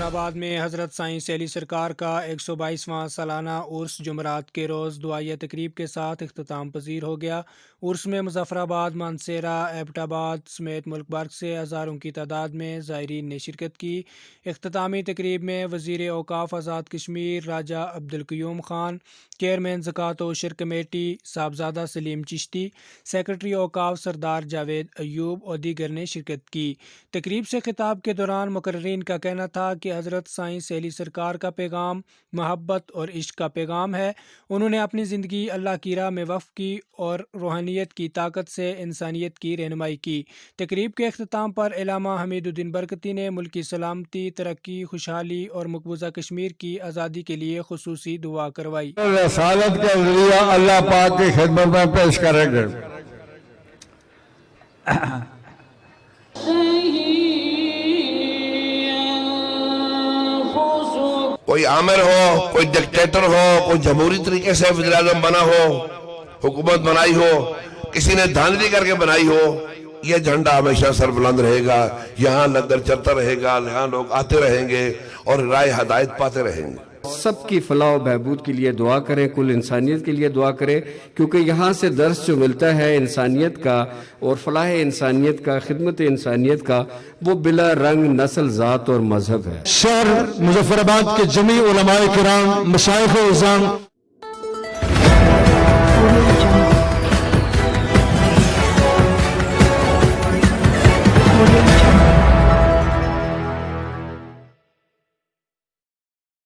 آباد میں حضرت سائنس علی سرکار کا 122واں سالانہ عرس جمعرات کے روز دعائیہ تقریب کے ساتھ اختتام پذیر ہو گیا۔ عرس میں مظفر آباد، مانسہرہ، ایبٹ آباد سمیت ملک بھر سے ہزاروں کی تعداد میں زائرین نے شرکت کی۔ اختتامی تقریب میں وزیر اوقاف آزاد کشمیر راجہ عبدالقیوم خان، چیئرمین زکوٰۃ و عشر کمیٹی صاحبزادہ سلیم چشتی، سیکرٹری اوقاف سردار جاوید ایوب اور دیگر نے شرکت کی۔ تقریب سے خطاب کے دوران مقررین کا کہنا تھا کہ حضرت سائنس علی سرکار کا پیغام محبت اور عشق کا پیغام ہے۔ انہوں نے اپنی زندگی اللہ کی راہ میں وقف کی اور روحانیت کی طاقت سے انسانیت کی رہنمائی کی۔ تقریب کے اختتام پر علامہ حمید الدین برکتی نے ملک کی سلامتی، ترقی، خوشحالی اور مقبوضہ کشمیر کی آزادی کے لیے خصوصی دعا کروائی۔ رسالت کا ذریعہ اللہ پاک کی خدمت میں پیش کریں گے۔ کوئی آمر ہو، کوئی ڈکٹیٹر ہو، کوئی جمہوری طریقے سے وزیر اعظم بنا ہو، حکومت بنائی ہو، کسی نے دھاندلی کر کے بنائی ہو، یہ جھنڈا ہمیشہ سربلند رہے گا۔ یہاں لنگر چلتا رہے گا، یہاں لوگ آتے رہیں گے اور رائے ہدایت پاتے رہیں گے۔ سب کی فلاح و بہبود کے لیے دعا کریں، کل انسانیت کے لیے دعا کریں، کیونکہ یہاں سے درس جو ملتا ہے انسانیت کا اور فلاح انسانیت کا، خدمت انسانیت کا، وہ بلا رنگ، نسل، ذات اور مذہب ہے۔ شہر مظفر آباد کے جمیع علماء کرام، مشائخ و عظام